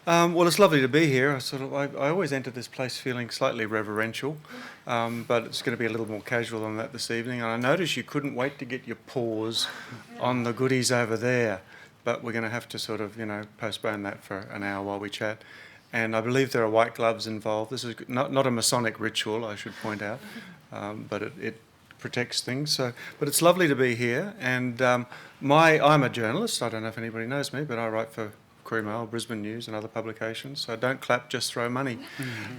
Well, it's lovely to be here. I always enter this place feeling slightly reverential, but it's going to be a little more casual than that this evening. And I noticed you couldn't wait to get your paws on the goodies over there, but we're going to have to postpone that for an hour while we chat. And I believe there are white gloves involved. This is not a Masonic ritual, I should point out, but it protects things. But it's lovely to be here. And I'm a journalist. I don't know if anybody knows me, but I write for Courier Mail, Brisbane News and other publications. So don't clap, just throw money.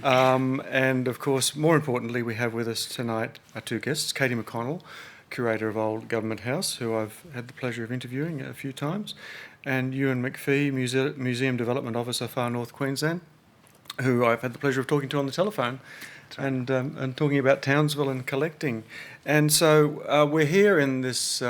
And of course, more importantly, we have with us tonight our two guests, Katie McConnell, Curator of Old Government House, who I've had the pleasure of interviewing a few times, and Ewen McPhee, Museum Development Officer, Far North Queensland, who I've had the pleasure of talking to on the telephone. And talking about Townsville and collecting. And so we're here in this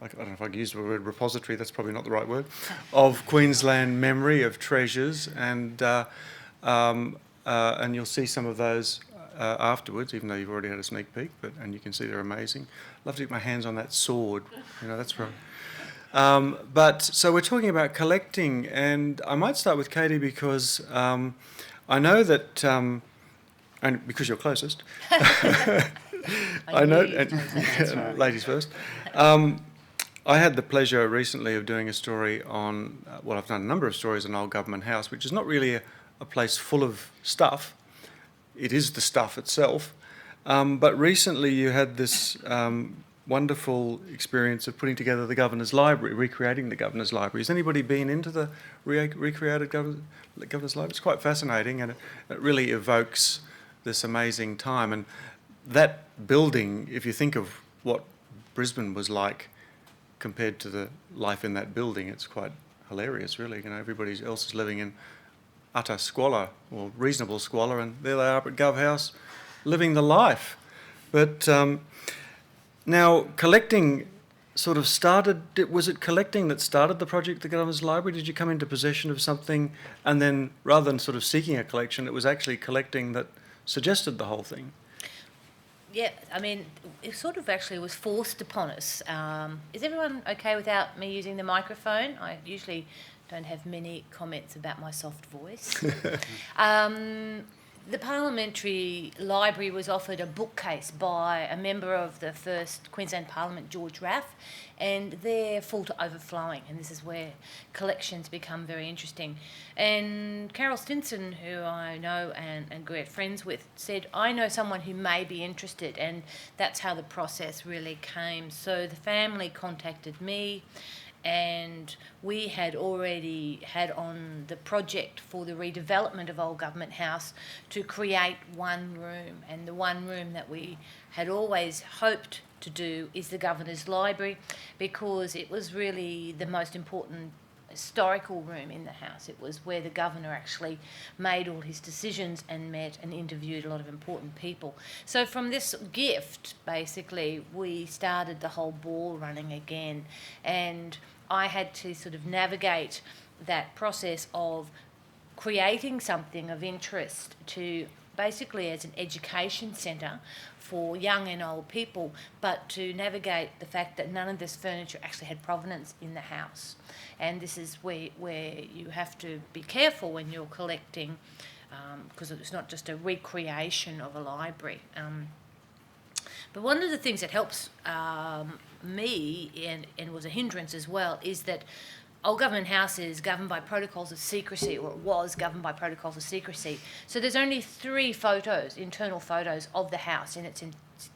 I don't know if I can use the word repository, that's probably not the right word, of Queensland memory, of treasures, and you'll see some of those afterwards, even though you've already had a sneak peek, and you can see they're amazing. Love to get my hands on that sword, that's right. So we're talking about collecting, and I might start with Katie because I know that, and because you're closest, I know, and ladies first. I had the pleasure recently of doing a story on, I've done a number of stories on Old Government House, which is not really a place full of stuff. It is the stuff itself. But recently you had this wonderful experience of putting together the Governor's Library, recreating the Governor's Library. Has anybody been into the recreated Governor's Library? It's quite fascinating, and it really evokes this amazing time. And that building, if you think of what Brisbane was like compared to the life in that building, it's quite hilarious, really. Everybody else is living in utter squalor, or reasonable squalor, and there they are up at Gov House, living the life. But now, collecting sort of started, was it collecting that started the project, the Governor's Library? Did you come into possession of something, and then rather than sort of seeking a collection, it was actually collecting that suggested the whole thing? Yeah, it sort of actually was forced upon us. Is everyone okay without me using the microphone? I usually don't have many comments about my soft voice. The Parliamentary Library was offered a bookcase by a member of the first Queensland Parliament, George Raff, and they're full to overflowing, and this is where collections become very interesting. And Carol Stinson, who I know and great friends with, said, I know someone who may be interested, and that's how the process really came. So the family contacted me, and we had already had on the project for the redevelopment of Old Government House to create one room, and the one room that we had always hoped to do is the Governor's Library, because it was really the most important historical room in the house. It was where the Governor actually made all his decisions and met and interviewed a lot of important people. So from this gift, basically, we started the whole ball running again, and I had to sort of navigate that process of creating something of interest to basically as an education centre for young and old people, but to navigate the fact that none of this furniture actually had provenance in the house. And this is where you have to be careful when you're collecting, because it's not just a recreation of a library. But one of the things that helps me, and was a hindrance as well, is that Old Government House is governed by protocols of secrecy, or it was governed by protocols of secrecy. So there's only 3 photos, internal photos of the house in its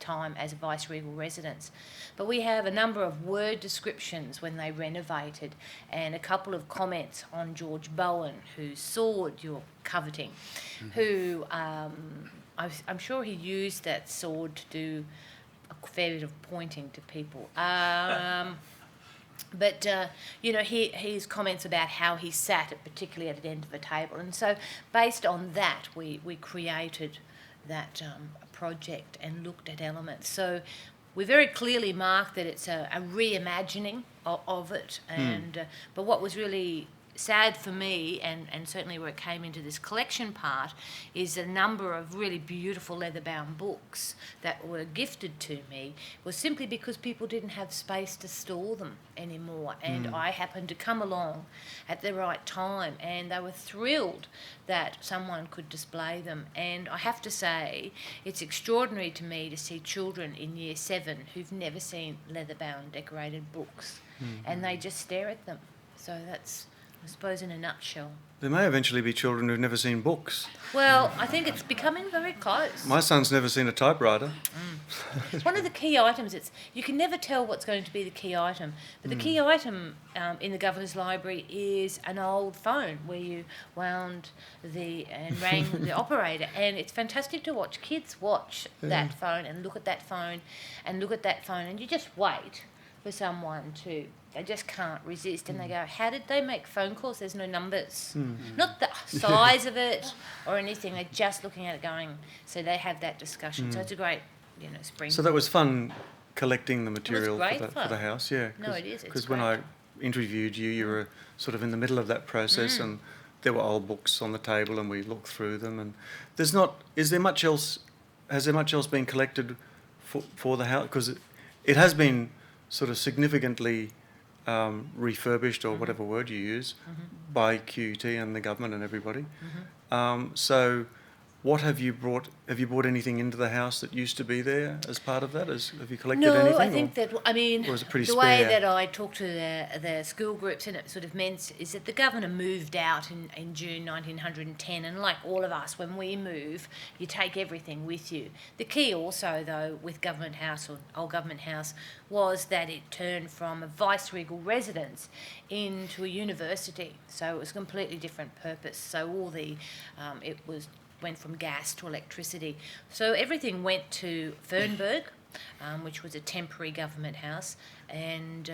time as a vice-regal residence. But we have a number of word descriptions when they renovated, and a couple of comments on George Bowen, whose sword you're coveting, who I'm sure he used that sword to do a fair bit of pointing to people. But, his comments about how he sat, particularly at the end of a table. And so based on that, we created that project and looked at elements. So we very clearly marked that it's a reimagining of it. And but what was really sad for me, and certainly where it came into this collection part, is a number of really beautiful leather-bound books that were gifted to me was simply because people didn't have space to store them anymore. And I happened to come along at the right time, and they were thrilled that someone could display them. And I have to say, it's extraordinary to me to see children in Year 7 who've never seen leather-bound decorated books, and they just stare at them. So that's, I suppose, in a nutshell. There may eventually be children who've never seen books. Well, I think it's becoming very close. My son's never seen a typewriter. It's one of the key items. You can never tell what's going to be the key item. But the key item in the Governor's Library is an old phone where you wound and rang the operator. And it's fantastic to watch kids watch that phone and look at that phone and look at that phone. And you just wait for someone to... They just can't resist, and they go, how did they make phone calls? There's no numbers. Not the size of it or anything. They're just looking at it going, so they have that discussion. So it's a great, spring. So that was fun collecting the material great for the house, yeah. No, it is. Because when I interviewed you, you were sort of in the middle of that process, and there were old books on the table, and we looked through them. And has there much else been collected for the house? Because it has been sort of significantly refurbished, or whatever word you use, by QUT and the government and everybody. So what have you brought? Have you brought anything into the house that used to be there as part of that? Have you collected anything? No, I think or was it pretty the way spare? that I talked to the school groups, and it sort of meant is that the governor moved out in June 1910, and like all of us, when we move, you take everything with you. The key also, though, with Government House or Old Government House was that it turned from a viceregal residence into a university, so it was a completely different purpose. So all the went from gas to electricity. So everything went to Fernberg, which was a temporary government house, and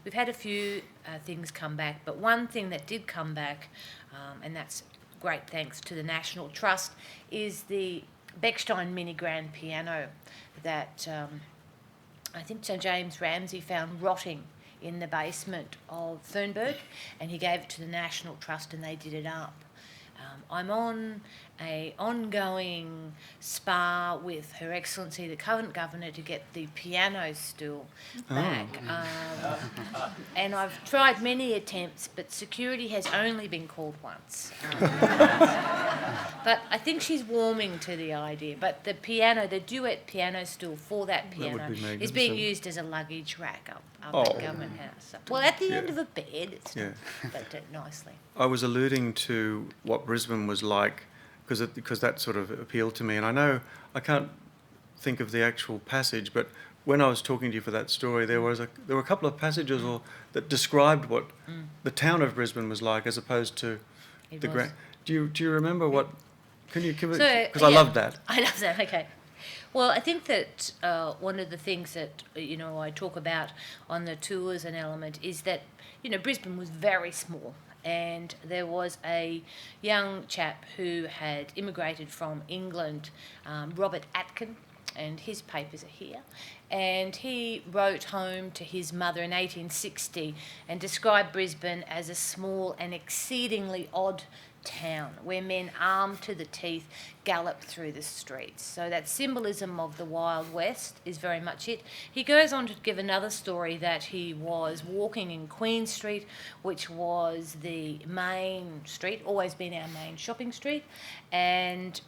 we've had a few things come back, but one thing that did come back, and that's great thanks to the National Trust, is the Bechstein mini grand piano that I think Sir James Ramsay found rotting in the basement of Fernberg, and he gave it to the National Trust and they did it up. I'm on an ongoing spar with Her Excellency the Current Governor to get the piano stool back. And I've tried many attempts, but security has only been called once. But I think she's warming to the idea. But the piano, the duet piano stool for that piano is being used as a luggage rack up at Government House. Well, at the end of a bed, it's not, but nicely. I was alluding to what Brisbane was like because that sort of appealed to me, and I know I can't think of the actual passage, but when I was talking to you for that story, there were a couple of passages that described what the town of Brisbane was like, as opposed to the grand. Do you remember what? Can you give it? Because I love that. I love that. Okay. Well, I think that one of the things that I talk about on the tours and element is that Brisbane was very small. And there was a young chap who had immigrated from England, Robert Atkin, and his papers are here. And he wrote home to his mother in 1860 and described Brisbane as a small and exceedingly odd town where men armed to the teeth galloped through the streets. So that symbolism of the Wild West is very much it. He goes on to give another story that he was walking in Queen Street, which was the main street, always been our main shopping street, and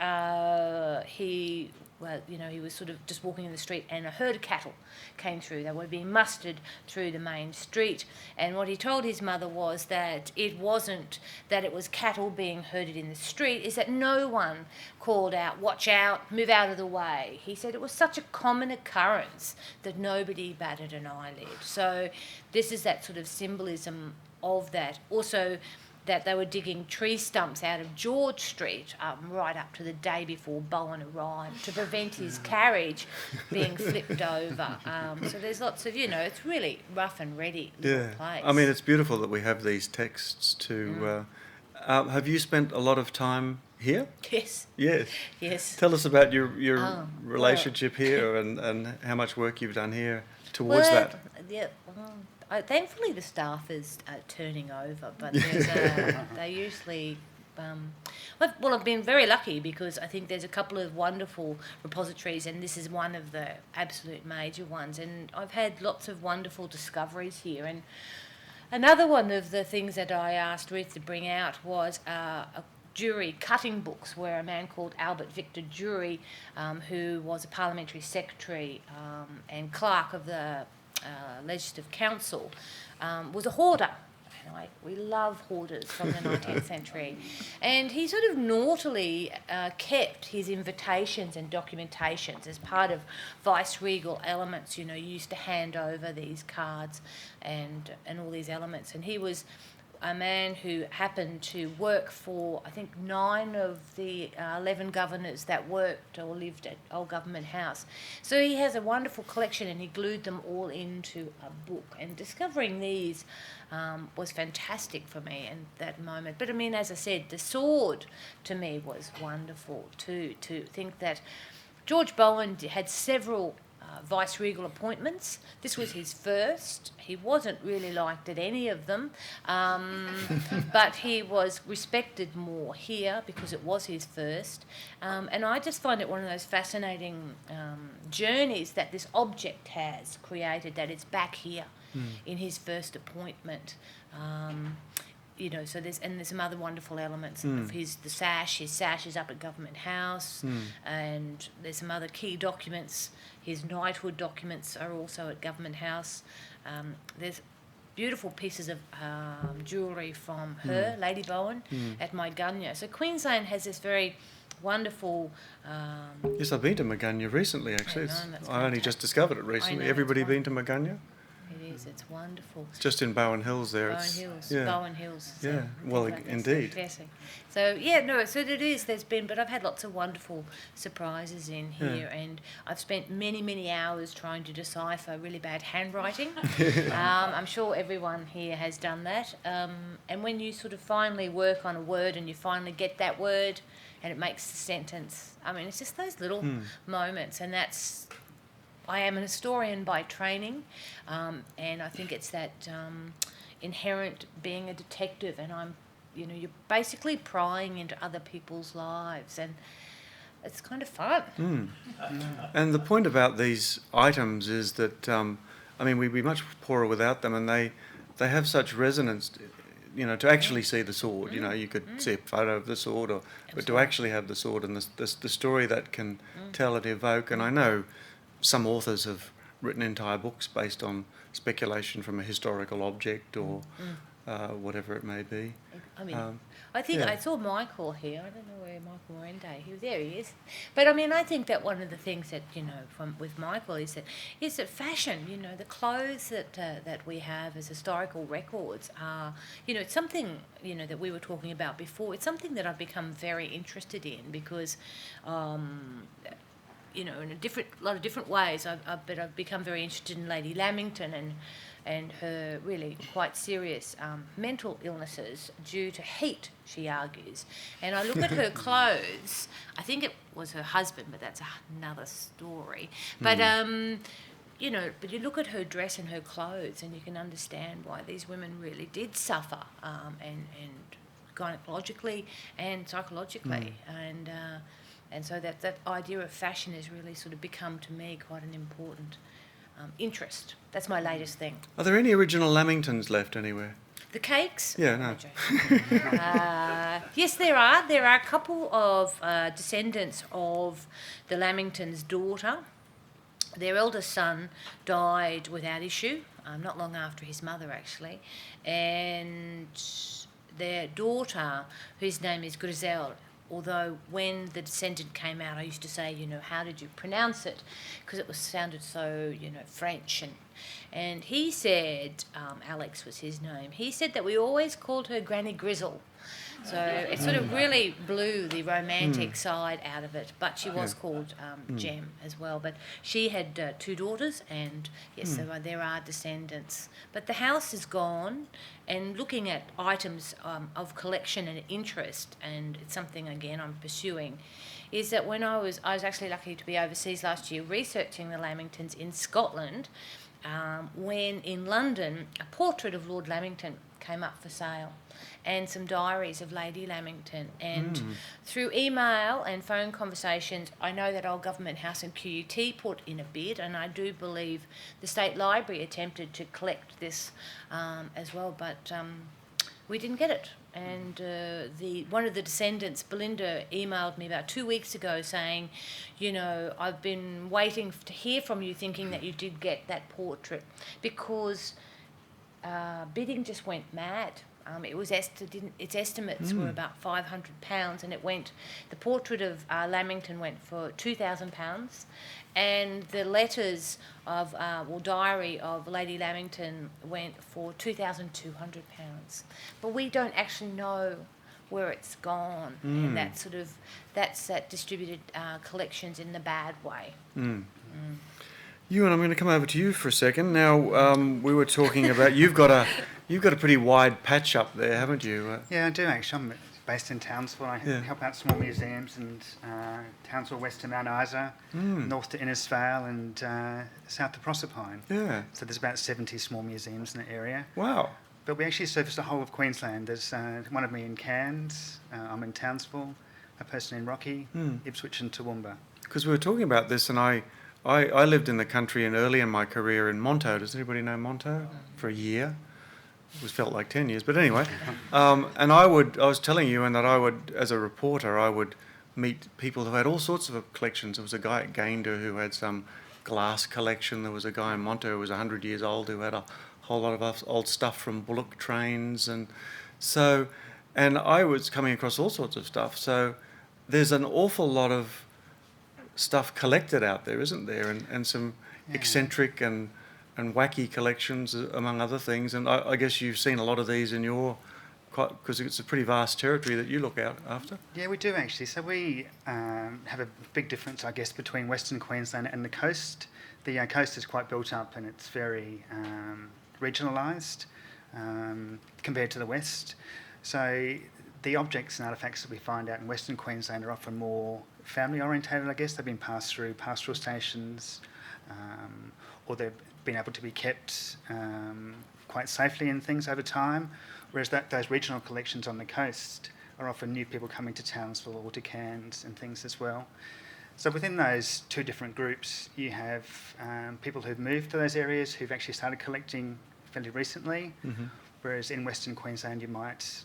he was sort of just walking in the street and a herd of cattle came through. They were being mustered through the main street. And what he told his mother was that it wasn't that it was cattle being herded in the street, is that no one called out, watch out, move out of the way. He said it was such a common occurrence that nobody batted an eyelid. So this is that sort of symbolism of that. Also, that they were digging tree stumps out of George Street right up to the day before Bowen arrived to prevent his carriage being flipped over. So there's lots of, it's really rough and ready little place. I mean, it's beautiful that we have these texts to... have you spent a lot of time here? Yes. Yes. Yes. Tell us about your relationship here and how much work you've done here towards that. Yeah, thankfully the staff is turning over, but they usually. I've been very lucky because I think there's a couple of wonderful repositories, and this is one of the absolute major ones. And I've had lots of wonderful discoveries here. And another one of the things that I asked Ruth to bring out was a jury cutting books, where a man called Albert Victor Jury, who was a parliamentary secretary and clerk of the Legislative Council, was a hoarder. We love hoarders from the 19th century. And he sort of naughtily kept his invitations and documentations as part of vice-regal elements. You used to hand over these cards and all these elements. And he was a man who happened to work for, I think, 9 of the 11 governors that worked or lived at Old Government House. So he has a wonderful collection, and he glued them all into a book. And discovering these was fantastic for me in that moment. But I mean, as I said, the sword to me was wonderful too, to think that George Bowen had several vice-regal appointments. This was his first. He wasn't really liked at any of them, but he was respected more here because it was his first. And I just find it one of those fascinating journeys that this object has created, that it's back here in his first appointment. So there's some other wonderful elements of his sash. His sash is up at Government House, and there's some other key documents. His knighthood documents are also at Government House. There's beautiful pieces of jewellery from her, Lady Bowen, at Maigunya. So Queensland has this very wonderful... Yes, I've been to Maigunya recently, actually. I only just discovered it recently. Everybody been to Maigunya? It's wonderful. It's just in Bowen Hills there. Bowen Hills. So yeah, well, indeed. So, so it is. But I've had lots of wonderful surprises in here, and I've spent many, many hours trying to decipher really bad handwriting. I'm sure everyone here has done that. And when you sort of finally work on a word and you finally get that word and it makes the sentence, I mean, it's just those little moments, and that's... I am an historian by training, and I think it's that inherent being a detective, and you're basically prying into other people's lives, and it's kind of fun. And the point about these items is that, we'd be much poorer without them, and they have such resonance. To actually see the sword, you could see a photo of the sword, but to actually have the sword and the story that can tell it, evoke, and I know some authors have written entire books based on speculation from a historical object or whatever it may be. I think I saw Michael here. I don't know where Michael Morende. There he is. But I think that one of the things that with Michael is that fashion. The clothes that we have as historical records are it's something that we were talking about before. It's something that I've become very interested in because. In a lot of different ways. But I've become very interested in Lady Lamington and her really quite serious mental illnesses due to heat, she argues. And I look at her clothes. I think it was her husband, but that's another story. But but you look at her dress and her clothes, and you can understand why these women really did suffer, and gynecologically and psychologically, and so that idea of fashion has really sort of become to me quite an important interest. That's my latest thing. Are there any original Lamingtons left anywhere? The cakes? Yeah, no. Yes, there are. There are a couple of descendants of the Lamingtons' daughter. Their eldest son died without issue, not long after his mother, actually. And their daughter, whose name is Griselle, although when the descendant came out, I used to say, how did you pronounce it? Because it sounded so, French. And he said, Alex was his name, he said that we always called her Granny Grizzle. So it sort of really blew the romantic side out of it. But she was called Jem as well. But she had 2 daughters, and yes, there are descendants. But the house is gone, and looking at items of collection and interest, and it's something, again, I'm pursuing, is that when I was actually lucky to be overseas last year researching the Lamingtons in Scotland, when in London a portrait of Lord Lamington came up for sale and some diaries of Lady Lamington. And through email and phone conversations, I know that Old Government House and QUT put in a bid, and I do believe the State Library attempted to collect this as well, but we didn't get it. And one of the descendants, Belinda, emailed me about 2 weeks ago saying, you know, I've been waiting to hear from you, thinking that you did get that portrait, because bidding just went mad. Its estimates were about £500, and the portrait of Lamington went for £2,000, and the letters of, diary of Lady Lamington went for £2,200. But we don't actually know where it's gone, and that's that distributed collections in the bad way. Ewen, I'm going to come over to you for a second. Now, we were talking about you've got a pretty wide patch up there, haven't you? Yeah, I do actually. I'm based in Townsville. I help out small museums and Townsville west to Mount Isa, north to Innisfail, and south to Proserpine. Yeah. So there's about 70 small museums in the area. Wow. But we actually service the whole of Queensland. There's one of me in Cairns. I'm in Townsville. A person in Rocky, Ipswich, and Toowoomba. Because we were talking about this, and I lived in the country and early in my career in Monto. Does anybody know Monto? For a year. It felt like 10 years, but anyway. And I was telling you, and that I would, as a reporter, I would meet people who had all sorts of collections. There was a guy at Gayndah who had some glass collection. There was a guy in Monto who was 100 years old who had a whole lot of old stuff from bullock trains. And I was coming across all sorts of stuff. So there's an awful lot of stuff collected out there, isn't there? And some eccentric and wacky collections, among other things. And I guess you've seen a lot of these in because it's a pretty vast territory that you look out after. Yeah, we do actually. So we have a big difference, I guess, between Western Queensland and the coast. The coast is quite built up and it's very regionalised compared to the west. So the objects and artefacts that we find out in Western Queensland are often more family orientated, I guess. They've been passed through pastoral stations, or they've been able to be kept quite safely in things over time, whereas those regional collections on the coast are often new people coming to Townsville or to Cairns and things as well. So within those two different groups, you have people who've moved to those areas who've actually started collecting fairly recently, whereas in Western Queensland you might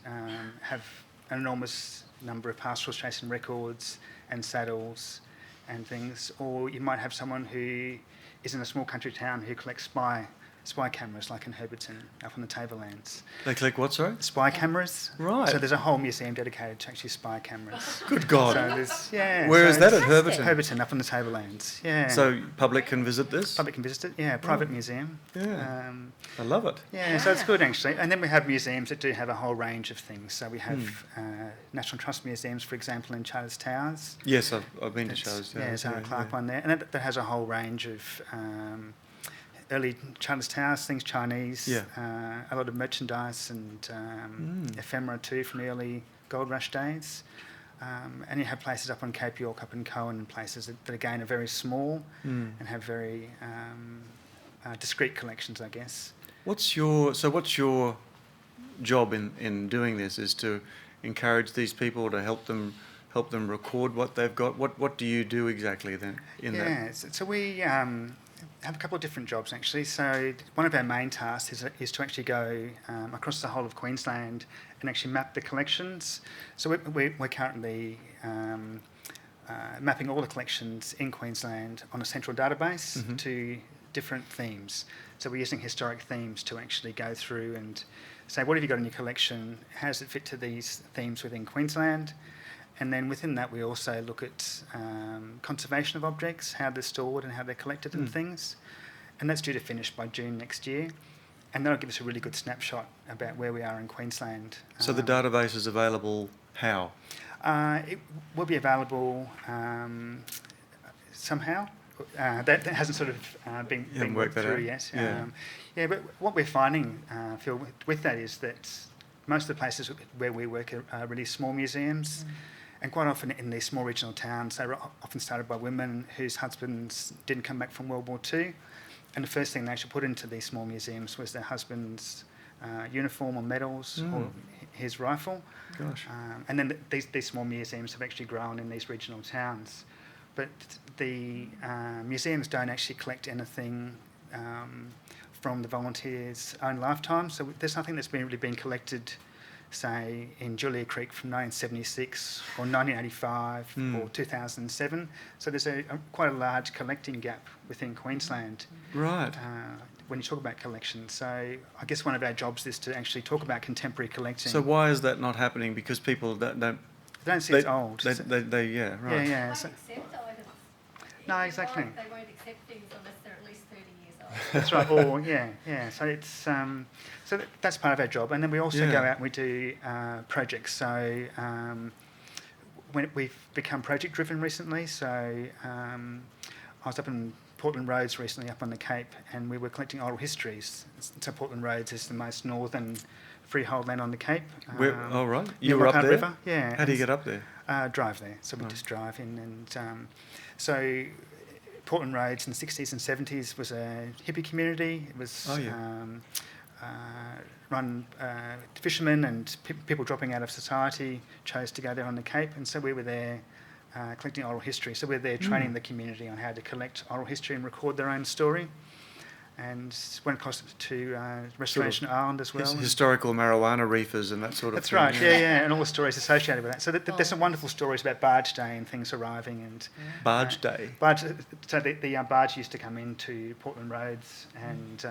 have an enormous number of pastoral station records and saddles and things, or you might have someone who is in a small country town who collects spy cameras, like in Herberton, up on the Tablelands. They collect what, sorry? Spy cameras. Right. So there's a whole museum dedicated to actually spy cameras. Good God. Where is that, at Herberton? Herberton, up on the Tablelands, yeah. So public can visit this? Public can visit it, yeah. Private museum. Yeah. I love it. Yeah, so it's good actually. And then we have museums that do have a whole range of things. So we have National Trust museums, for example, in Charters Towers. Yes, I've been to Charters Towers. Yeah, there's a Clark one there. And that has a whole range of early Charters Towers, things Chinese, a lot of merchandise and ephemera too from the early gold rush days. And you have places up on Cape York, up in Cohen, and places that again are very small and have very discreet collections, I guess. What's your job in doing this? Is to encourage these people, to help them record what they've got? What do you do exactly then in that? Yeah, so we have a couple of different jobs actually. So one of our main tasks is to actually go across the whole of Queensland and actually map the collections. So we're currently mapping all the collections in Queensland on a central database to different themes. So we're using historic themes to actually go through and say, what have you got in your collection? How does it fit to these themes within Queensland? And then within that, we also look at conservation of objects, how they're stored and how they're collected and things. And that's due to finish by June next year. And that'll give us a really good snapshot about where we are in Queensland. So the database is available how? It will be available somehow. That hasn't sort of been worked through yet. But what we're finding, Phil, with that is that most of the places where we work are really small museums. And quite often in these small regional towns, they were often started by women whose husbands didn't come back from World War II. and the first thing they actually put into these small museums was their husband's uniform or medals or his rifle. Gosh. And then these small museums have actually grown in these regional towns. But the museums don't actually collect anything from the volunteers' own lifetime. So there's nothing that's really been collected, say, in Julia Creek from 1976 or 1985 or 2007. So there's quite a large collecting gap within Queensland. Right. When you talk about collections. So I guess one of our jobs is to actually talk about contemporary collecting. So why is that not happening? Because people don't they don't see it's old. Yeah, right. Yeah. They So, won't accept items. no, exactly. They won't accept things unless they're at least 30 years old. That's right. Or yeah. So it's so that's part of our job, and then we also go out and we do projects. So when we've become project driven recently. So I was up in Portland Roads recently, up on the Cape, and we were collecting oral histories. So Portland Roads is the most northern freehold land on the Cape. Oh, right. near You were up Lockhart there? River. Yeah. How do you get up there? Drive there. So we just drive in, and so Portland Roads in the 60s and 70s was a hippie community. It was run fishermen and people dropping out of society chose to go there on the Cape, and so we were there collecting oral history. So we're there training the community on how to collect oral history and record their own story. And went across to Restoration Island as well. Historical marijuana reefers and that sort of That's thing. right, yeah, and all the stories associated with that. So there's some wonderful stories about Barge Day and things arriving. And Barge Day. So the barge used to come into Portland Roads, and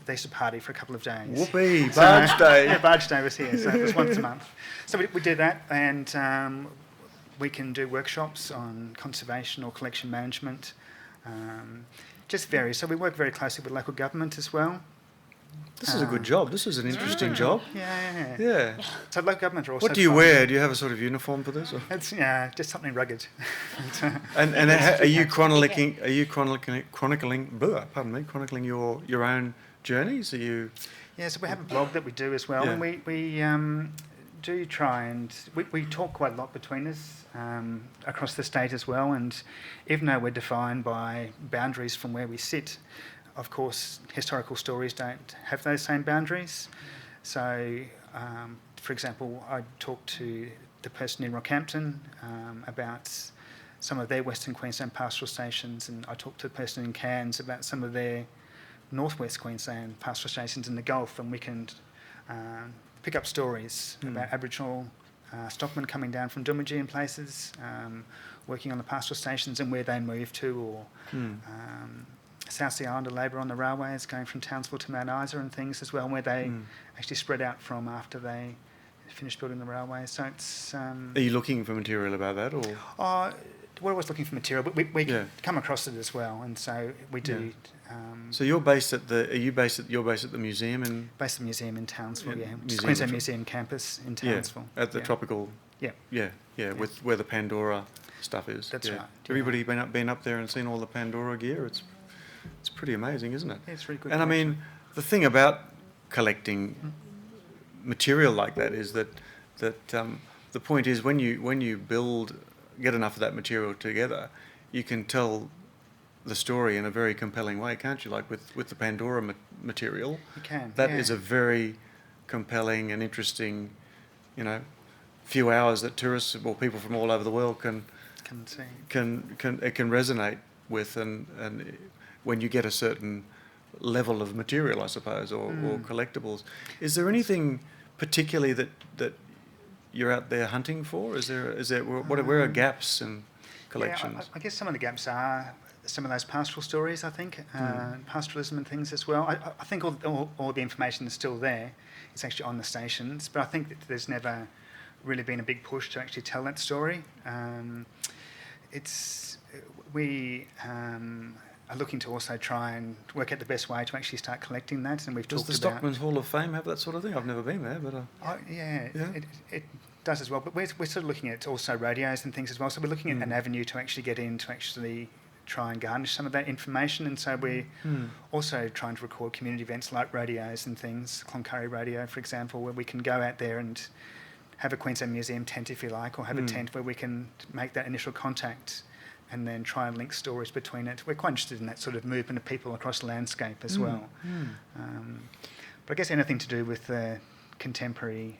they used to party for a couple of days. Whoopee, Barge Day. Yeah, Barge Day was here, so it was once a month. So we did that, and we can do workshops on conservation or collection management. Just varies. So we work very closely with local government as well. This is a good job. This is an interesting job. Yeah. Yeah. So local government are also. What do you fun. wear? Do you have a sort of uniform for this? Or? It's just something rugged. And are you chronicling? Are you chronicling your own journeys? Are you? Yeah. So we have a blog that we do as well, Yeah. and we do try and we talk quite a lot between us across the state as well. And even though we're defined by boundaries from where we sit, of course, historical stories don't have those same boundaries. So, for example, I talked to the person in Rockhampton about some of their Western Queensland pastoral stations, and I talked to the person in Cairns about some of their Northwest Queensland pastoral stations in the Gulf, and we can pick up stories about Aboriginal stockmen coming down from Doomadgee and places, working on the pastoral stations and where they moved to, or South Sea Islander labour on the railways going from Townsville to Mount Isa and things as well, where they actually spread out from after they finished building the railways. So it's... Are you looking for material about that, or? We're always looking for material, but we come across it as well, and so we do. So you're based at the museum in? Based at the museum in Townsville, Museum Queensland Museum campus in Townsville. At the tropical. Yeah. With where the Pandora stuff is. That's right. Everybody been up there and seen all the Pandora gear? It's pretty amazing, isn't it? Yeah, it's really good. And I mean, the thing about collecting material like that is that the point is when you get enough of that material together, you can tell the story in a very compelling way, can't you? Like with the Pandora material, You can. that is a very compelling and interesting, few hours that tourists or people from all over the world can see. can resonate with, and when you get a certain level of material, I suppose, or collectibles. Is there anything particularly that you're out there hunting for? Where are gaps in collections? Yeah, I guess some of the gaps are some of those pastoral stories, I think, pastoralism and things as well. I think all the information is still there. It's actually on the stations, but I think that there's never really been a big push to actually tell that story. We are looking to also try and work out the best way to actually start collecting that, and we've Does talked the about... Stockman's Hall of Fame have that sort of thing? I've never been there, but... It does as well, but we're sort of looking at also radios and things as well, so we're looking at an avenue to actually get in to actually try and garnish some of that information, and so we're also trying to record community events like radios and things, Cloncurry Radio, for example, where we can go out there and have a Queensland Museum tent, if you like, or have a tent where we can make that initial contact and then try and link stories between it. We're quite interested in that sort of movement of people across the landscape as well. But I guess anything to do with contemporary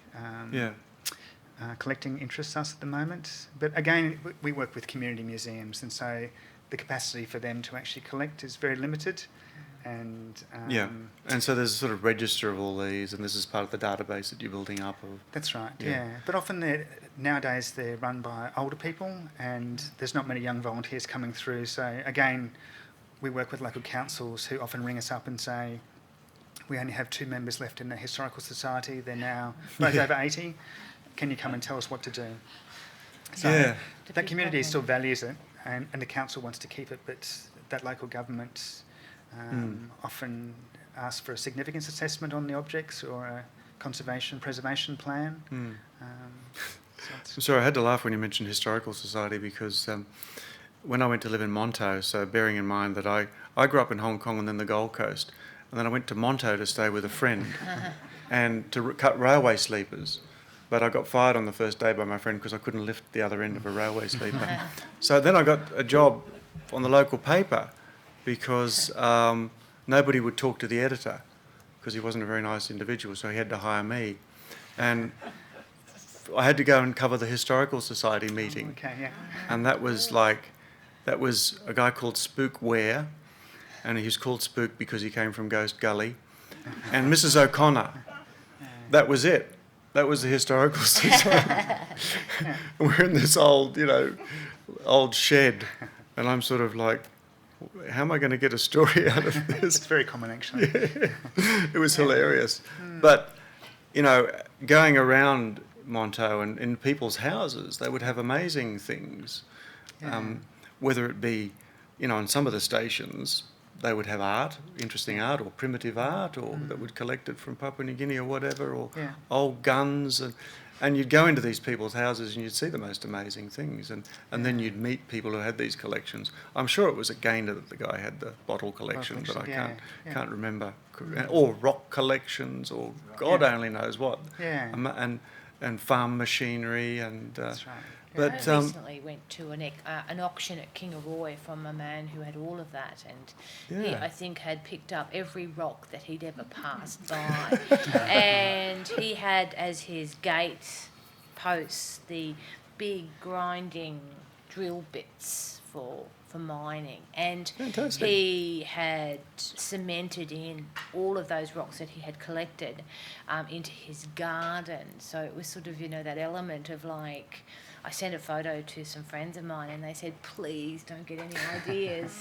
collecting interests us at the moment. But again, we work with community museums, and so the capacity for them to actually collect is very limited. And and so there's a sort of register of all these, and this is part of the database that you're building up. That's right, But often nowadays they're run by older people, and there's not many young volunteers coming through. So again, we work with local councils who often ring us up and say, we only have 2 members left in the Historical Society. They're now both over 80. Can you come and tell us what to do? So that community still values it, and the council wants to keep it, but that local government often ask for a significance assessment on the objects or a preservation plan. Sorry, I had to laugh when you mentioned Historical Society because when I went to live in Monto, so bearing in mind that I grew up in Hong Kong and then the Gold Coast, and then I went to Monto to stay with a friend and to cut railway sleepers. But I got fired on the first day by my friend because I couldn't lift the other end of a railway sleeper. So then I got a job on the local paper because nobody would talk to the editor because he wasn't a very nice individual, so he had to hire me. And I had to go and cover the Historical Society meeting. And that was a guy called Spook Ware, and he was called Spook because he came from Ghost Gully. And Mrs. O'Connor. That was it. That was the Historical Society. We're in this old shed, and I'm sort of like, how am I going to get a story out of this? It's very common, actually. It was hilarious. But, going around Monto and in people's houses, they would have amazing things. Whether it be, on some of the stations, they would have art, interesting art or primitive art, or that would collect it from Papua New Guinea or whatever, or old guns. And you'd go into these people's houses and you'd see the most amazing things. And then you'd meet people who had these collections. I'm sure it was at Gaynor that the guy had the bottle collection, but I can't remember. Or rock collections, or God only knows what. And farm machinery and... That's right. But I recently went to an auction at Kingaroy from a man who had all of that, and he, I think, had picked up every rock that he'd ever passed by. And he had as his gate posts the big grinding drill bits for mining, and Fantastic. he had cemented in all of those rocks that he had collected into his garden. So it was sort of, that element of like, I sent a photo to some friends of mine and they said, please don't get any ideas.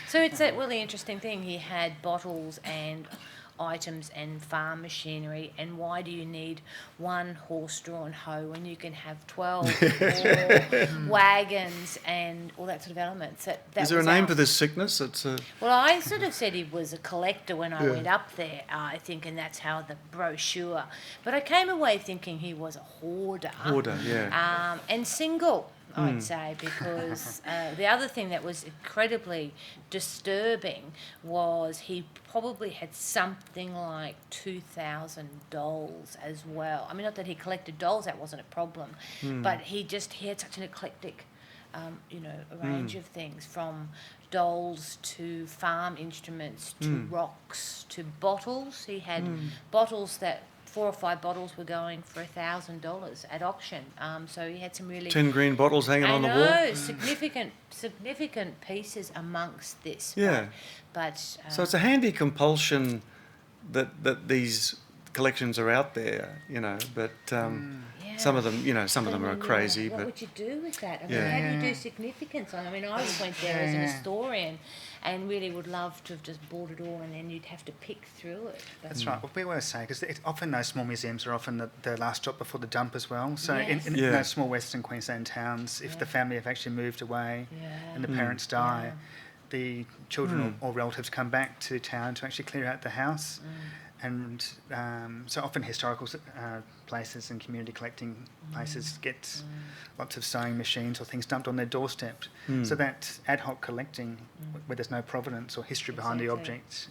So it's a really interesting thing. He had bottles and items and farm machinery, and why do you need one horse-drawn hoe when you can have 12 or wagons and all that sort of elements? That is there a name for this sickness? Well, I sort of said he was a collector when I went up there, I think, and that's how the brochure. But I came away thinking he was a hoarder. Hoarder, and single, I'd say, because the other thing that was incredibly disturbing was he probably had something like 2,000 dolls as well. I mean, not that he collected dolls, that wasn't a problem, but he had such an eclectic, a range of things, from dolls to farm instruments to rocks to bottles. He had bottles that 4 or 5 bottles were going for $1,000 at auction. So he had some really 10 green bottles hanging on the wall. significant pieces amongst this. Yeah. But so it's a handy compulsion that these collections are out there, But some of them, are crazy. What but would you do with that? I mean, how do you do significance on it? I mean, I went there as an historian and really would love to have just bought it all, and then you'd have to pick through it. But that's right. Well, we always say, because often those small museums are often the last stop before the dump as well. So in those small Western Queensland towns, if the family have actually moved away and the parents die, the children or relatives come back to town to actually clear out the house. And so often historical places and community collecting places get lots of sewing machines or things dumped on their doorstep. So that ad hoc collecting, where there's no provenance or history behind the object,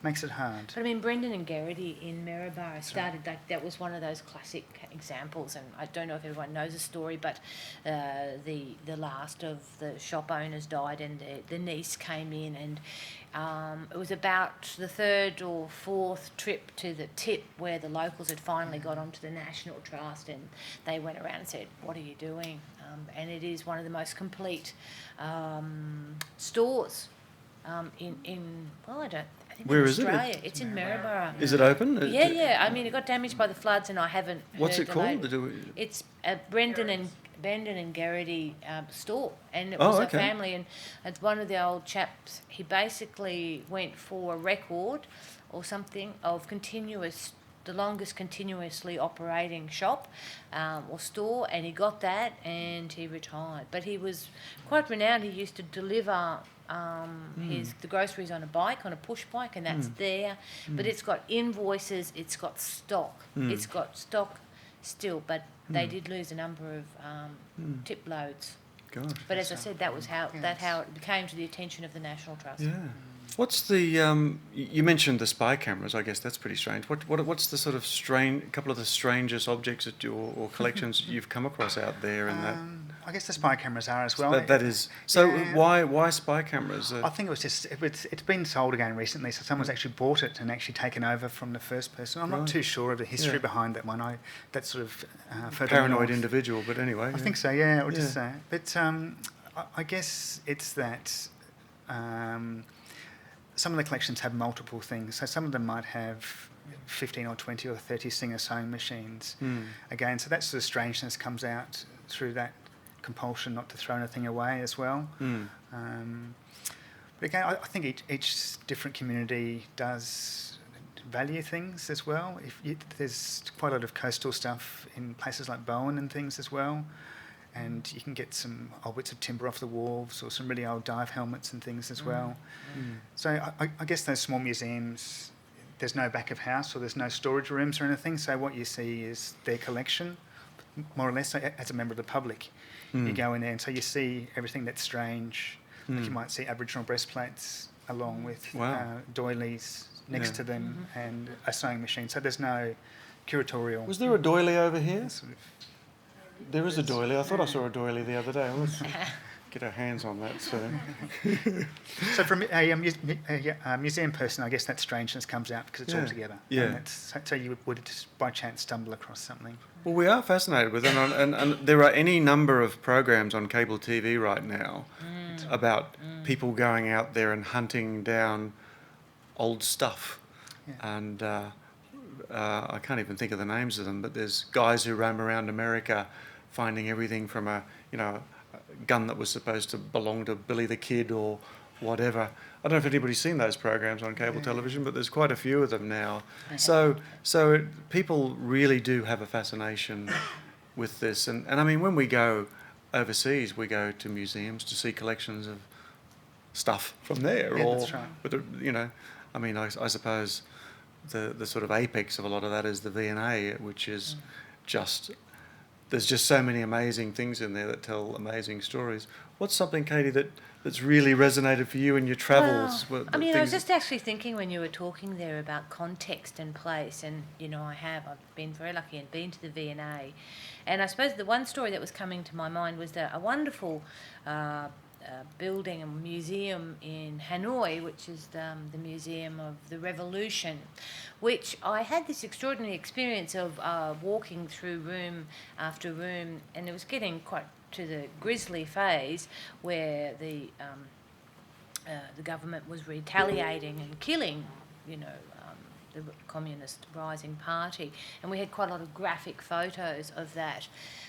makes it hard. But I mean, Brendan and Garrity in Maryborough started that was one of those classic examples, and I don't know if everyone knows the story, but the last of the shop owners died, and the niece came in, and it was about the third or fourth trip to the tip where the locals had finally got onto the National Trust, and they went around and said, "What are you doing?" And it is one of the most complete stores in I think Where in is it? Australia. It's in Maryborough. Is it open? Yeah. I mean, it got damaged by the floods, and I haven't. What's heard it the called? latest. It's a Brendan and Garrity store, and it was a family, and it's one of the old chaps. He basically went for a record or something of the longest continuously operating shop or store, and he got that, and he retired. But he was quite renowned. He used to deliver the groceries on a bike, on a push bike, and that's there. But it's got invoices, it's got stock. It's got stock still, but they did lose a number of tip loads. Gosh. But as I said, that was how it came to the attention of the National Trust. Yeah. What's the you mentioned the spy cameras? I guess that's pretty strange. What's the sort of couple of the strangest objects that or collections you've come across out there in that? I guess the spy cameras are as well. That is. So Yeah. why spy cameras? I think it was just it's been sold again recently, so someone's actually bought it and actually taken over from the first person. I'm not too sure of the history behind that one. That sort of further paranoid north. individual, but anyway. I think so. Yeah, or just but I guess it's that. Some of the collections have multiple things. So some of them might have 15 or 20 or 30 Singer sewing machines. Again, so that sort of strangeness comes out through that compulsion not to throw anything away as well. But again, I think each different community does value things as well. There's quite a lot of coastal stuff in places like Bowen and things as well. And you can get some old bits of timber off the wharves or some really old dive helmets and things as well. So I guess those small museums, there's no back of house or there's no storage rooms or anything. So what you see is their collection, more or less, as a member of the public. You go in there and so you see everything that's strange. Like you might see Aboriginal breastplates along with doilies next to them and a sewing machine. So there's no curatorial... Was there a doily over here? Sort of, There is a doily. I thought I saw a doily the other day. Let's get our hands on that soon. So from a museum person, I guess that strangeness comes out because it's all together. Yeah. And so you would just by chance stumble across something. Well, we are fascinated with it, and there are any number of programs on cable TV right now about people going out there and hunting down old stuff. Yeah. And I can't even think of the names of them, but there's guys who roam around America finding everything from a gun that was supposed to belong to Billy the Kid or whatever. I don't know if anybody's seen those programs on cable television, but there's quite a few of them now. So people really do have a fascination with this. And I mean, when we go overseas, we go to museums to see collections of stuff from there. Yeah, or that's right. with I mean, I suppose the sort of apex of a lot of that is the V&A, which is there's just so many amazing things in there that tell amazing stories. What's something, Katie, that's really resonated for you in your travels? Well, I mean, I was just actually thinking when you were talking there about context and place, and I've been very lucky and been to the V&A, and I suppose the one story that was coming to my mind was a wonderful building, a museum in Hanoi, which is the Museum of the Revolution, which I had this extraordinary experience of walking through room after room, and it was getting quite to the grisly phase where the government was retaliating and killing, the Communist Rising Party, and we had quite a lot of graphic photos of that.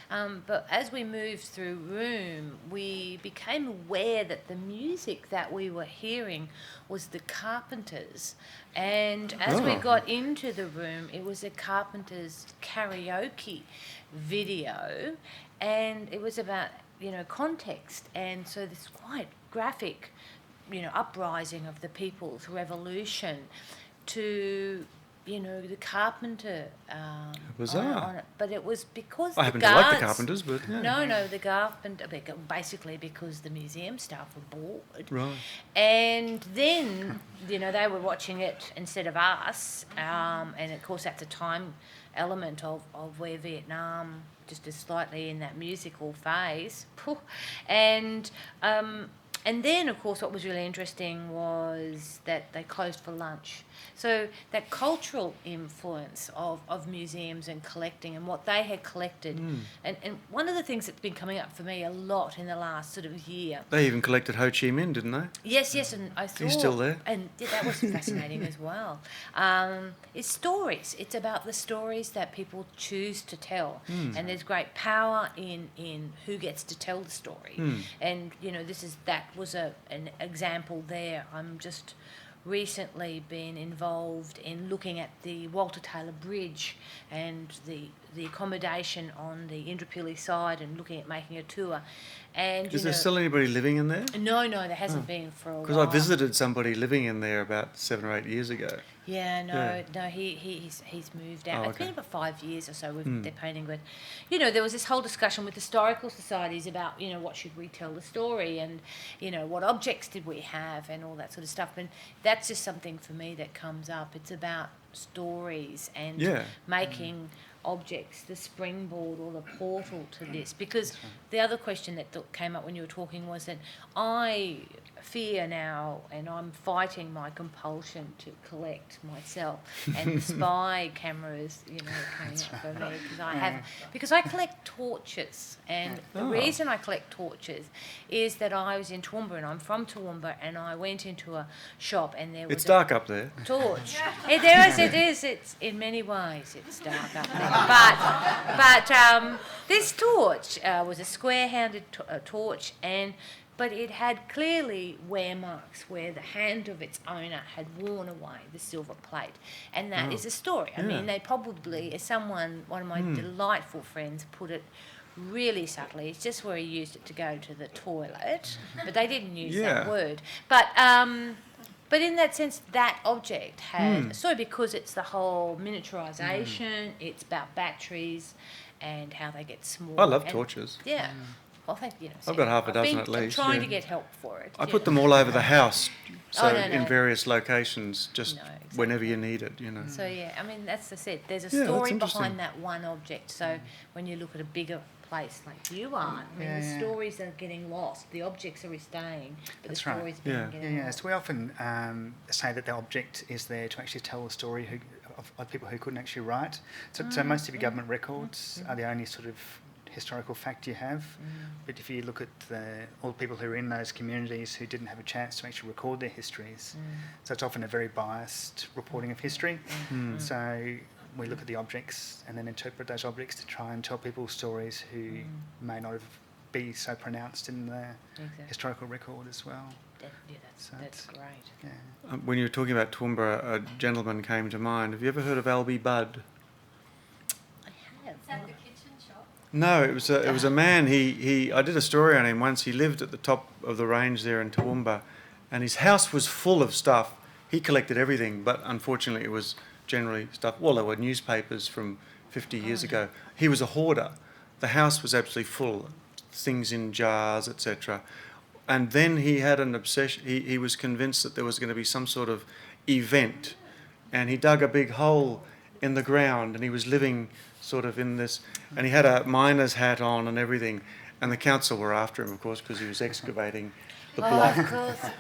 But as we moved through room, we became aware that the music that we were hearing was the Carpenters. And as we got into the room, it was a Carpenters karaoke video, and it was about, context. And so this quite graphic, uprising of the People's Revolution to you know, the carpenter Bizarre. on it. But it was because I the happen guards... to like the Carpenters, but yeah. No, the carpenter... Basically because the museum staff were bored. Right. And then, you know, they were watching it instead of us. And, of course, that's a time element of where Vietnam just is slightly in that musical phase. And then, of course, what was really interesting was that they closed for lunch. So that cultural influence of museums and collecting and what they had collected. And one of the things that's been coming up for me a lot in the last sort of year... They even collected Ho Chi Minh, didn't they? Yes, and I thought... He's still there. And that was fascinating as well. It's stories. It's about the stories that people choose to tell. And there's great power in who gets to tell the story. And, you know, that was an example there. I'm just recently been involved in looking at the Walter Taylor Bridge and the accommodation on the Indooroopilly side and looking at making a tour. And Is there still anybody living in there? No, there hasn't been for a while. Because I visited somebody living in there about 7 or 8 years ago. Yeah, no, he's moved out. Oh, It's been okay. about 5 years or so with their painting, but you know, there was this whole discussion with historical societies about, you know, what should we tell the story, and you know, what objects did we have, and all that sort of stuff. And that's just something for me that comes up. It's about stories and making objects the springboard or the portal to this. Because the other question that came up when you were talking was that I fear now, and I'm fighting my compulsion to collect myself, and the spy cameras, you know, coming up for me because I collect torches, and the reason I collect torches is that I was in Toowoomba, and I'm from Toowoomba, and I went into a shop and there was It's dark up there. torch. It is. It's in many ways it's dark up there. But this torch was a square-handed torch, but it had clearly wear marks where the hand of its owner had worn away the silver plate, and that is a story. I mean, they probably, as one of my delightful friends put it really subtly, it's just where he used it to go to the toilet, but they didn't use that word. But in that sense, that object had a story because it's the whole miniaturisation, it's about batteries and how they get small. I love torches. Yeah. Well, thank you. I've got half a dozen at I'm least. trying to get help for it. I put them all over the house, so no. in various locations, just exactly. whenever you need it, you know. So, yeah, I mean, that's the set. There's a Yeah, that's story interesting. behind that one object. So when you look at a bigger place like you are, I mean, the stories are getting lost. The objects are staying, but That's the right. stories are getting lost. So we often say that the object is there to actually tell a story of people who couldn't actually write. So most of your government records are the only sort of historical fact you have. But if you look at all the people who are in those communities who didn't have a chance to actually record their histories, so it's often a very biased reporting of history. So we look at the objects and then interpret those objects to try and tell people stories who may not be so pronounced in the historical record as well. That's great. Yeah. When you were talking about Toowoomba, a gentleman came to mind. Have you ever heard of Albie Budd? I have. Is that the kitchen shop? No, it was a man. I did a story on him once. He lived at the top of the range there in Toowoomba, and his house was full of stuff. He collected everything, but unfortunately it was generally stuff. Well, there were newspapers from 50 years ago. He was a hoarder. The house was absolutely full, things in jars, etc. And then he had an obsession. He was convinced that there was going to be some sort of event, and he dug a big hole in the ground, and he was living sort of in this, and he had a miner's hat on and everything, and the council were after him, of course, because he was excavating the block. Of course.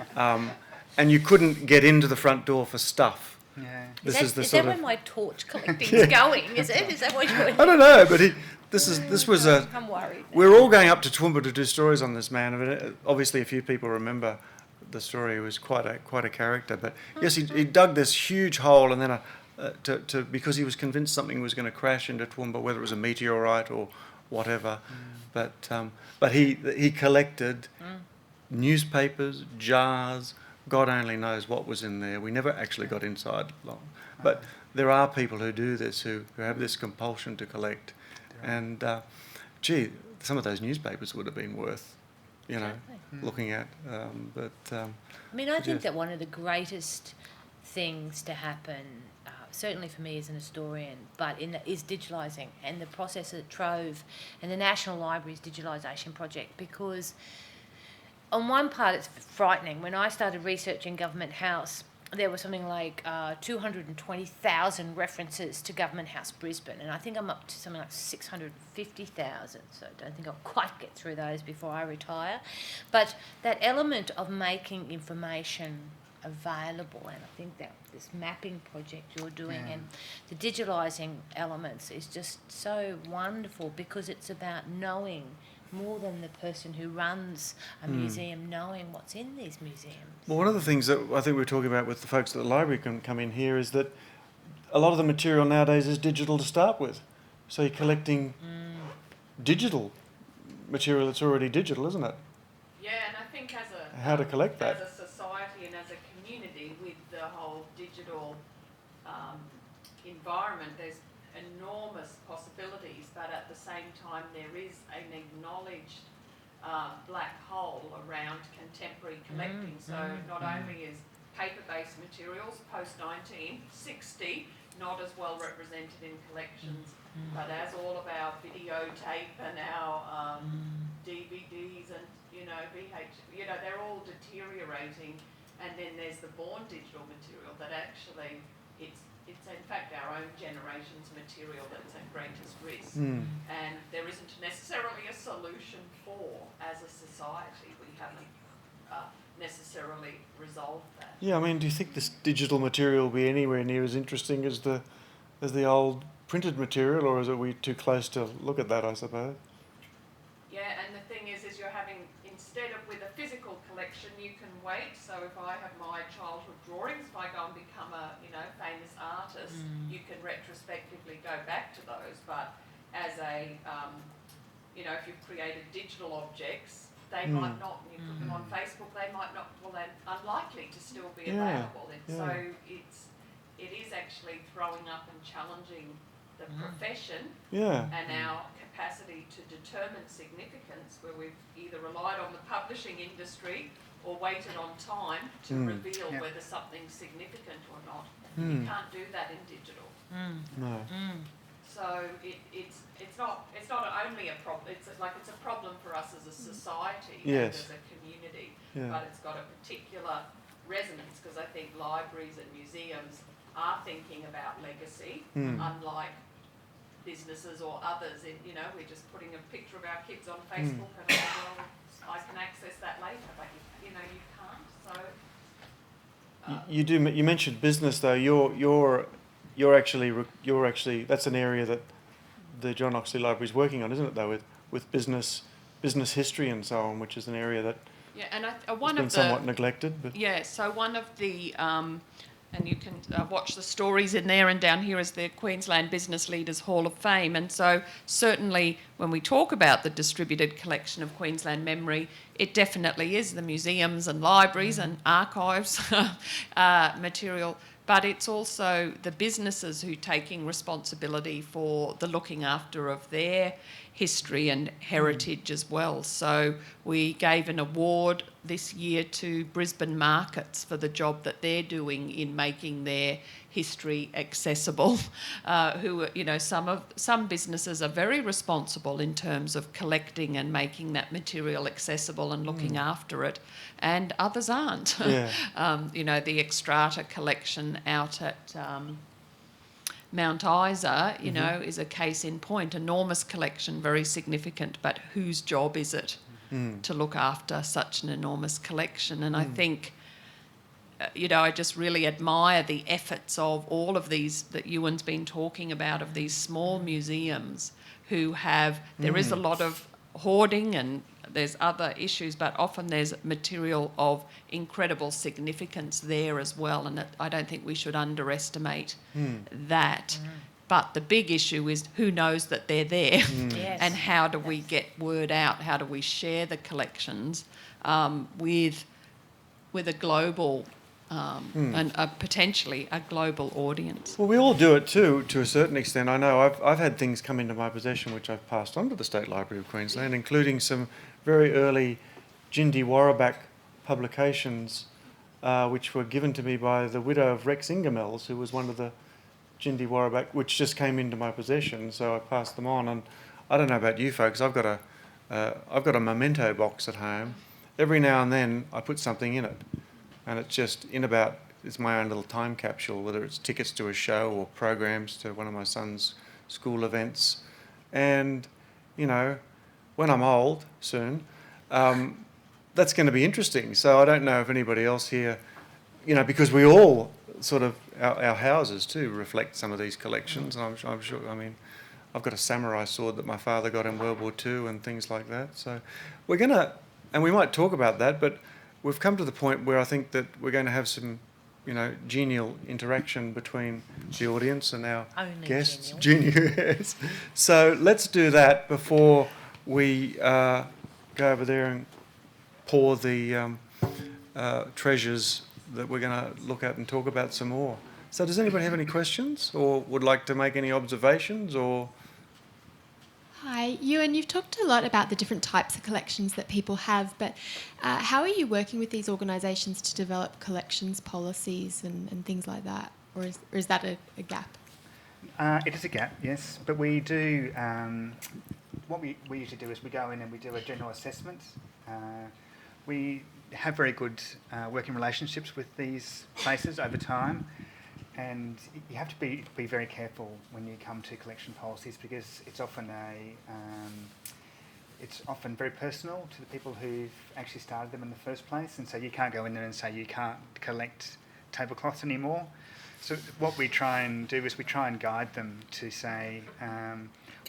And you couldn't get into the front door for stuff. Yeah. Is that where my torch collecting's going? Is it? Is that what you're? I don't know, but this was a. I'm worried. We were all going up to Toowoomba to do stories on this man. I mean, obviously, a few people remember the story. He was quite a character. But yes, he dug this huge hole, and then because he was convinced something was going to crash into Toowoomba, whether it was a meteorite or whatever. But he collected newspapers, jars. God only knows what was in there. We never actually got inside long. But there are people who do this, who have this compulsion to collect. And, gee, some of those newspapers would have been worth, looking at. I think that one of the greatest things to happen certainly for me as an historian, but is digitalising, and the process at Trove and the National Library's digitalisation project, because on one part it's frightening. When I started researching Government House, there was something like 220,000 references to Government House Brisbane, and I think I'm up to something like 650,000, so I don't think I'll quite get through those before I retire. But that element of making information available, and I think that this mapping project you're doing and the digitalising elements is just so wonderful, because it's about knowing more than the person who runs a museum, knowing what's in these museums. Well, one of the things that I think we're talking about with the folks at the library can come in here is that a lot of the material nowadays is digital to start with. So you're collecting digital material that's already digital, isn't it? Yeah, and I think How to collect that. as a society and as a community with the whole digital environment, there's enormous possibilities, but at the same time there is an acknowledged black hole around contemporary collecting. So not only is paper-based materials post-1960 not as well represented in collections, but as all of our videotape and our DVDs and they're all deteriorating. And then there's the born digital material that actually it's in fact our own generation's material that's at greatest risk. And there isn't necessarily a solution for, as a society, we haven't necessarily resolved that. Yeah, I mean, do you think this digital material will be anywhere near as interesting as the old printed material, or is we too close to look at that, I suppose? Yeah, and the thing is you're having, instead of with a physical collection, you can wait. So if I have my childhood drawings, if I go and become a famous artist, you can retrospectively go back to those. But as a, if you've created digital objects, they might not, you put them on Facebook, they might not, well, they're unlikely to still be available. So it is actually throwing up and challenging the profession and our capacity to determine significance, where we've either relied on the publishing industry or waited on time to reveal whether something's significant or not. You can't do that in digital. No. So it's not only a problem. It's a problem for us as a society and as a community, but it's got a particular resonance, because I think libraries and museums are thinking about legacy, unlike businesses or others. We're just putting a picture of our kids on Facebook and I can access that later, but you can't. So you mentioned business though. You're actually that's an area that the John Oxley Library is working on, isn't it? Though with business history and so on, which is an area that and has been somewhat neglected. But so one of the and you can watch the stories in there, and down here is the Queensland Business Leaders Hall of Fame. And so certainly when we talk about the distributed collection of Queensland memory, it definitely is the museums and libraries and archives material, but it's also the businesses who are taking responsibility for the looking after of their history and heritage as well. So we gave an award this year to Brisbane Markets for the job that they're doing in making their history accessible. Some businesses are very responsible in terms of collecting and making that material accessible and looking after it, and others aren't. Yeah. The Extrata collection out at Mount Isa, is a case in point. Enormous collection, very significant, but whose job is it to look after such an enormous collection? And I think, I just really admire the efforts of all of these that Ewan's been talking about, of these small museums who have, there is a lot of hoarding and there's other issues, but often there's material of incredible significance there as well, and I don't think we should underestimate that. But the big issue is who knows that they're there, Yes. and how do we get word out? How do we share the collections with a global and potentially a global audience? well, we all do it too, to a certain extent. I know I've had things come into my possession which I've passed on to the State Library of Queensland, including some very early Jindi Warabak publications, which were given to me by the widow of Rex Ingemels, who was one of the Jindy Warraback, which just came into my possession, so I passed them on. And I don't know about you folks, I've got a memento box at home. Every now and then I put something in it, and it's my own little time capsule, whether it's tickets to a show or programs to one of my son's school events. And, you know, when I'm old soon, that's going to be interesting. So I don't know if anybody else here, you know, because we all sort of, our houses too reflect some of these collections. And I'm sure, I mean, I've got a samurai sword that my father got in World War II and things like that. So we're going to, and we might talk about that, but we've come to the point where I think that we're going to have some, you know, genial interaction between the audience and our Only guests. genial. Yes. So let's do that before we go over there and pour the treasures that we're going to look at and talk about some more. So does anybody have any questions or would like to make any observations or... Hi, Ewen, you've talked a lot about the different types of collections that people have, but how are you working with these organisations to develop collections policies and things like that? Or is that a gap? It is a gap, yes, but we do, what we usually do is we go in and we do a general assessment. We have very good working relationships with these places over time, and you have to be very careful when you come to collection policies because it's often it's often very personal to the people who've actually started them in the first place, and so you can't go in there and say you can't collect tablecloths anymore. So what we try and do is we try and guide them to say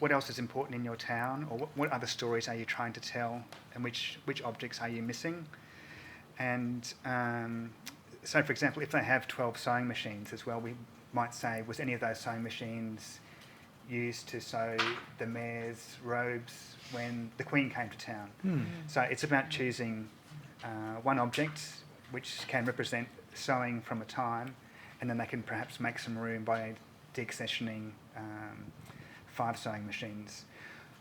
what else is important in your town, or what other stories are you trying to tell, and which objects are you missing. And so, for example, if they have 12 sewing machines as well, we might say, was any of those sewing machines used to sew the mayor's robes when the Queen came to town? So it's about choosing one object which can represent sewing from a time, and then they can perhaps make some room by deaccessioning 5 sewing machines.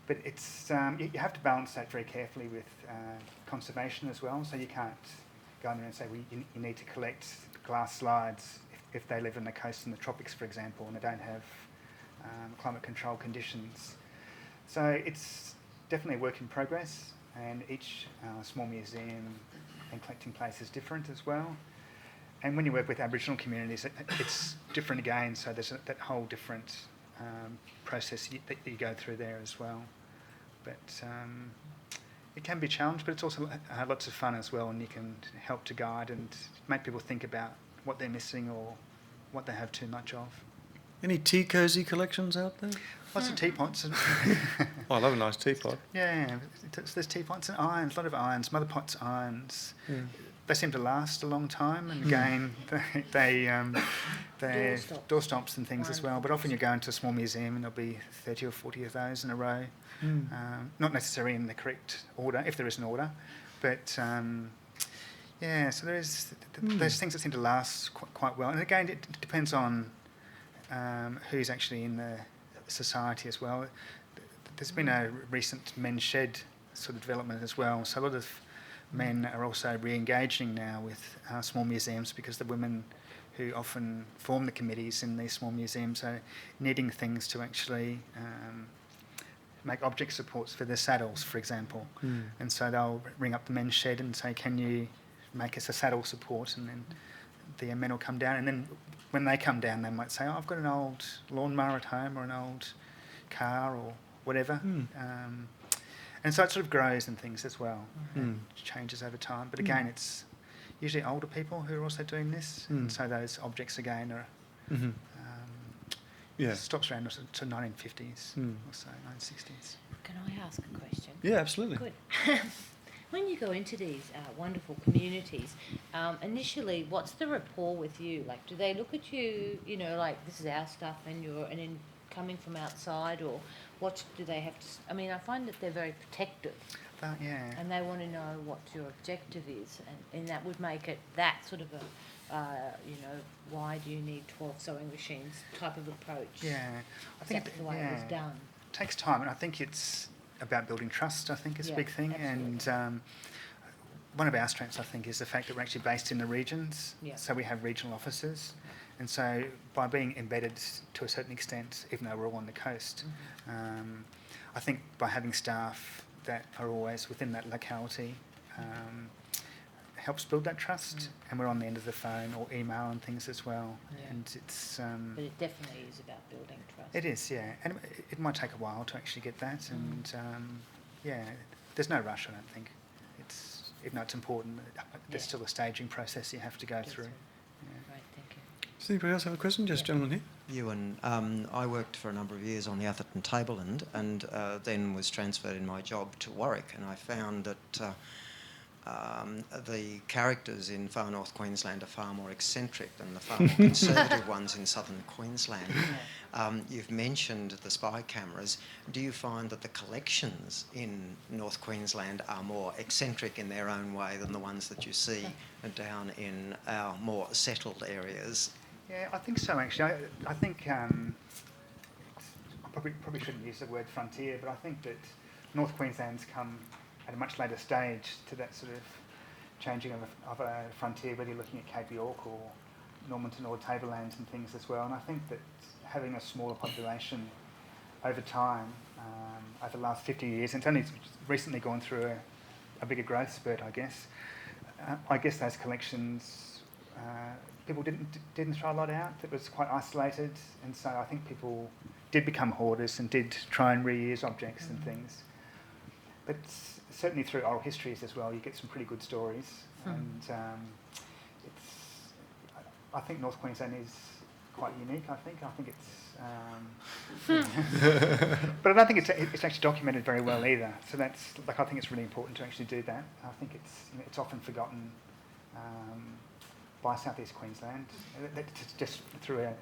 But it's you have to balance that very carefully with conservation as well, so you can't go in there and say, well, you need to collect glass slides if they live in the coast in the tropics, for example, and they don't have climate control conditions. So it's definitely a work in progress, and each small museum and collecting place is different as well. And when you work with Aboriginal communities, it's different again, so there's that whole different process that you go through there as well. But it can be a challenge, but it's also lots of fun as well, and you can help to guide and make people think about what they're missing or what they have too much of. Any tea cosy collections out there? Lots of teapots. Oh, I love a nice teapot. Yeah, there's teapots and irons, a lot of irons, mother pots, irons. Yeah. They seem to last a long time, and again, they're doorstops and things as well. But often you go into a small museum and there'll be 30 or 40 of those in a row. Not necessarily in the correct order, if there is an order, but yeah. So there's things that seem to last quite well. And again, it depends on who's actually in the society as well. There's been a recent men's shed sort of development as well. So a lot of men are also re-engaging now with small museums because the women who often form the committees in these small museums are needing things to actually make object supports for their saddles, for example. And so they'll ring up the men's shed and say, can you make us a saddle support? And then the men will come down, and then when they come down they might say, oh, I've got an old lawnmower at home or an old car or whatever. And so it sort of grows and things as well, and changes over time. But again, it's usually older people who are also doing this, and so those objects again are stops around to 1950s or so, 1960s. Can I ask a question? Yeah, absolutely. Good. When you go into these wonderful communities, initially, what's the rapport with you? Like, do they look at you, you know, like this is our stuff, and then coming from outside, or what do they have to? I mean, I find that they're very protective, Yeah. and they want to know what your objective is, and that would make it that sort of a, you know, why do you need 12 sewing machines type of approach? Yeah, I think That's the way it was done. It takes time, and I think it's about building trust. I think is a big thing, absolutely. and one of our strengths, I think, is the fact that we're actually based in the regions. Yeah. So we have regional offices, And so by being embedded to a certain extent, even though we're all on the coast, I think by having staff that are always within that locality helps build that trust. And we're on the end of the phone or email and things as well. Yeah. And it's... But it definitely is about building trust. It is, yeah. And it might take a while to actually get that. And, yeah, there's no rush, I don't think. Even though it's important, there's still a staging process you have to go through. Yeah. Right, thank you. Does anybody else have a question? Just gentleman here. Ewan, I worked for a number of years on the Atherton Tableland and then was transferred in my job to Warwick, and I found that the characters in far North Queensland are far more eccentric than the far more conservative ones in southern Queensland. You've mentioned the spy cameras. Do you find that the collections in North Queensland are more eccentric in their own way than the ones that you see down in our more settled areas? Yeah, I think so, actually. I think I probably shouldn't use the word frontier, but I think that North Queensland's come at a much later stage to that sort of changing of a frontier, whether you're looking at Cape York or Normanton or Tablelands and things as well. And I think that having a smaller population over time, over the last 50 years, and it's only recently gone through a bigger growth spurt, I guess. I guess those collections, people didn't throw a lot out. It was quite isolated, and so I think people did become hoarders and did try and reuse objects and things. But certainly through oral histories as well, you get some pretty good stories. And I think North Queensland is quite unique, I think it's... but I don't think it's actually documented very well either. So that's, I think it's really important to actually do that. I think it's often forgotten by South East Queensland, just through a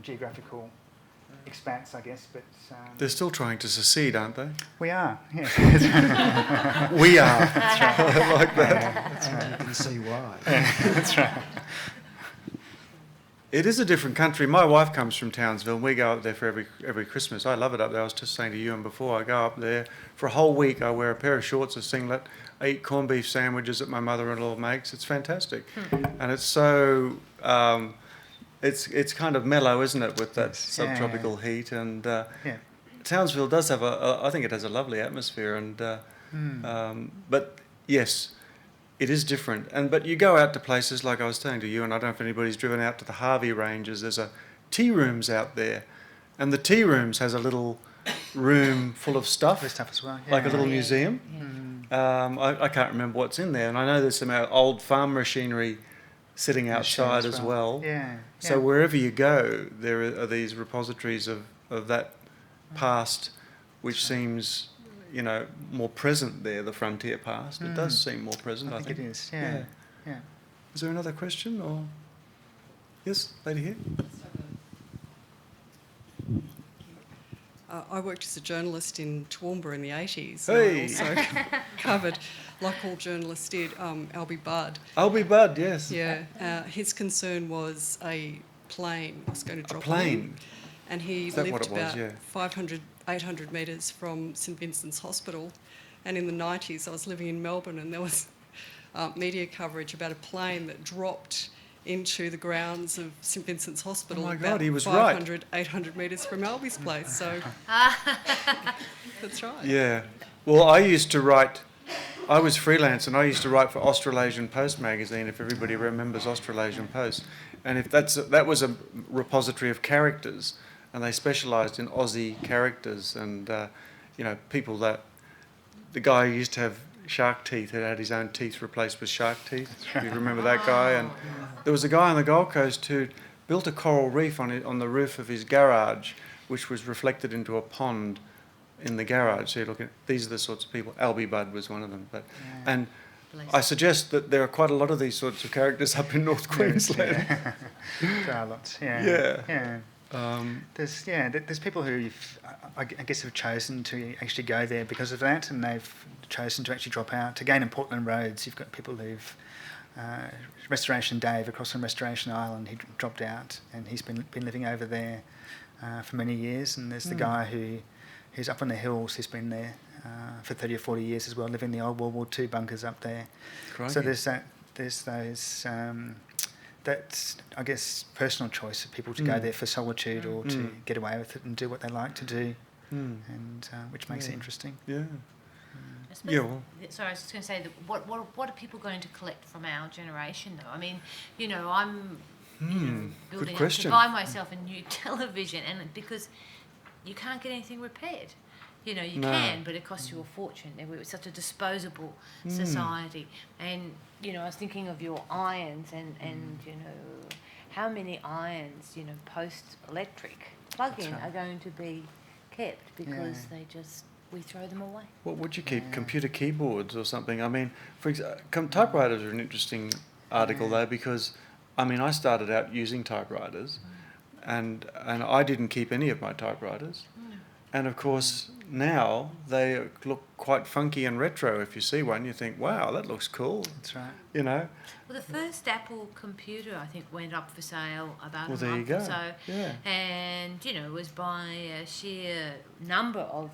geographical expanse, I guess, but... They're still trying to secede, aren't they? We are, yes. We are. That's right. I like that. Yeah, that's right. You can see why. That's right. It is a different country. My wife comes from Townsville, and we go up there for every Christmas. I love it up there. I was just saying to Ewan before, I go up there for a whole week. I wear a pair of shorts, a singlet, I eat corned beef sandwiches that my mother-in-law makes. It's fantastic. And it's so... It's kind of mellow, isn't it, with that subtropical heat? And Townsville does have I think it has a lovely atmosphere. And but yes, it is different. But you go out to places like I was saying to you, and I don't know if anybody's driven out to the Harvey Ranges. There's a tea rooms out there, and the tea rooms has a little room full of stuff, As well. Yeah. like a little museum. I can't remember what's in there, and I know there's some old farm machinery sitting outside as well. Yeah. So wherever you go, there are these repositories of that past, which seems, more present there, the frontier past. It does seem more present, I think. It is, yeah. Is there another question? Or yes, lady here? I worked as a journalist in Toowoomba in the 80s. Hey! And I also covered, like all journalists did, Albie Budd. Albie Budd, yes. Yeah. His concern was a plane was going to drop A plane? on him. And he Is that lived what it was? about 500, 800 metres from St Vincent's Hospital. And in the 90s, I was living in Melbourne, and there was media coverage about a plane that dropped into the grounds of St Vincent's Hospital. Oh my about God, he was 500, 800 metres from Albie's place. So that's right. Yeah. Well, I used to write... I was freelance, and I used to write for Australasian Post magazine, if everybody remembers Australasian Post. And if that was a repository of characters, and they specialised in Aussie characters, and people that... The guy who used to have shark teeth had his own teeth replaced with shark teeth. If you remember that guy. And there was a guy on the Gold Coast who built a coral reef on the roof of his garage, which was reflected into a pond in the garage. So you look at, these are the sorts of people. Albie Budd was one of them. And I suggest that there are quite a lot of these sorts of characters up in North Queensland. There are lots. Yeah. There's people who I guess have chosen to actually go there because of that, and they've chosen to actually drop out. Again, in Portland Roads, you've got people who've Restoration Dave across on Restoration Island. He dropped out, and he's been living over there for many years. And there's the guy who's up on the hills. He's been there for 30 or 40 years as well, living in the old World War II bunkers up there. Crikey. So there's those that's, I guess, personal choice of people to go there for solitude or to get away with it and do what they like to do, and which makes it interesting. Yeah. I suppose- Yeah, well- Sorry, I was just going to say that what are people going to collect from our generation though? I mean, you know, I'm building up question. to buy myself a new television, and because you can't get anything repaired. You know, you No. can, but it costs you a fortune. And we're such a disposable society. And, you know, I was thinking of your irons and you know, how many irons, you know, post-electric plug-in That's right. are going to be kept because we throw them away. What would you keep? Computer keyboards or something? I mean, for example, typewriters are an interesting article though, because I mean, I started out using typewriters, and I didn't keep any of my typewriters, and of course now they look quite funky and retro. If you see one, you think, wow, that looks cool. That's right. You know. Well, the first Apple computer, I think, went up for sale about Well, a there you month go. or so. Yeah. And, you know, it was by a sheer number of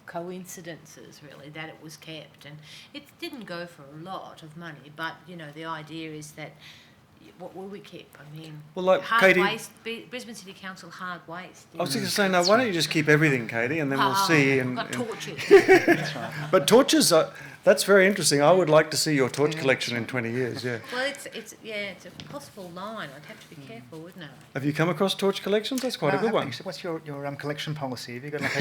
coincidences, really, that it was kept. And it didn't go for a lot of money, but, you know, the idea is that what will we keep? I mean, Well, like hard Katie- waste, Brisbane City Council hard waste. I was just going to say, no, why don't you just keep everything, Katie, and then we'll see. We've got torches. But torches, that's very interesting. I would like to see your torch collection in 20 years, yeah. Well, it's a possible line. I'd have to be careful, wouldn't I? Have you come across torch collections? That's quite a good one. Actually, what's your collection policy? Have you got like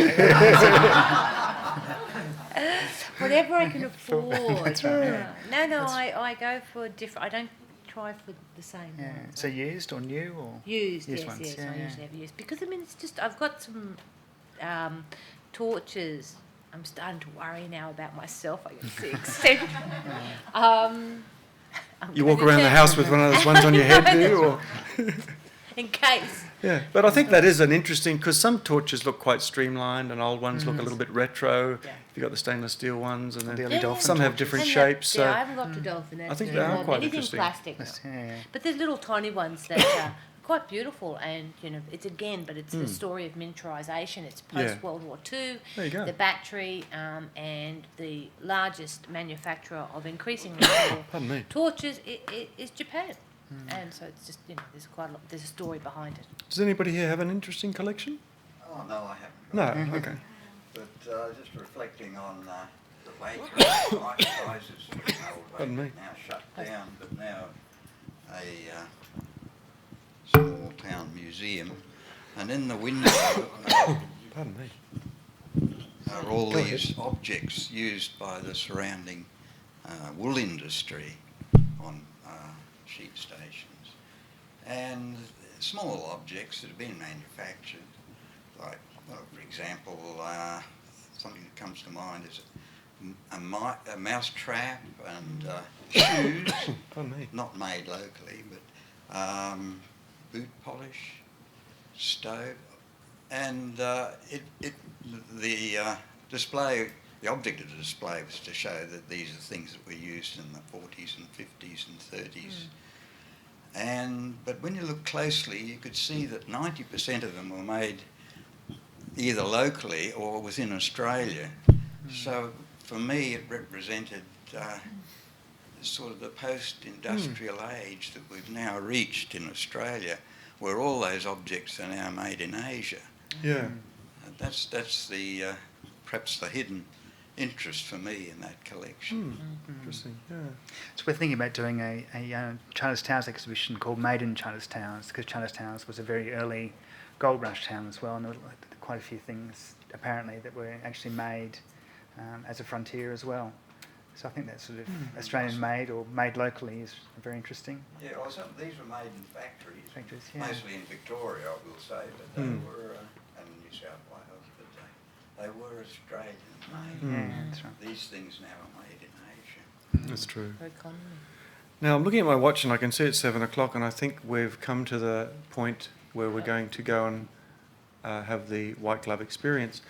Whatever I can afford. That's right. No, I go for different. I don't try for the same Yeah. ones. So used or new or Used, used yes, ones? yes. Yeah, I yeah. usually have used because I mean it's just I've got some torches. I'm starting to worry now about myself. I get sick. I'm You walk gonna around the check house with one of those ones on your head, do you? Or? in case. Yeah, but I think that is an interesting, because some torches look quite streamlined and old ones look a little bit retro. Yeah. You've got the stainless steel ones, and The then early dolphin some have torches. different And shapes. yeah, I So haven't got to dolphin. I think That's they are more- quite anything interesting. plastic. That's- though. yeah, yeah. But there's little tiny ones that are quite beautiful, and you know, it's the story of miniaturisation. It's Yeah. post World War II. There you go. The battery and the largest manufacturer of increasingly small Pardon me. torches is Japan, and so it's just you know there's quite a lot, there's a story behind it. Does anybody here have an interesting collection? Oh, no, I haven't. No, okay. But just reflecting on the Baker Prizes, Pardon me. now shut down, but now a small town museum, and in the window Pardon me. are all Go these objects used by the surrounding wool industry on sheep stations, and small objects that have been manufactured, like, well, for example, something that comes to mind is a mouse trap and shoes, Pardon me. not made locally, but boot polish, stove, and the display. The object of the display was to show that these are things that were used in the 40s and 50s and 30s. But when you look closely, you could see that 90% of them were made either locally or within Australia. So for me, it represented sort of the post-industrial age that we've now reached in Australia, where all those objects are now made in Asia. Yeah. And that's the perhaps the hidden interest for me in that collection. Interesting, yeah. So we're thinking about doing a Charters Towers exhibition called Made in Charters Towers, because Charters Towers was a very early gold rush town as well, and there were quite a few things apparently that were actually made as a frontier as well. So I think that sort of Australian made or made locally is very interesting. Yeah, well, these were made in factories, Factories, yeah. mostly in Victoria, I will say, but they were, and New South Wales, but they were Australian made. Yeah, that's right. These things now are made in Asia. That's true. For economy. Now, I'm looking at my watch and I can see it's 7 o'clock, and I think we've come to the point where we're going to go and have the white glove experience.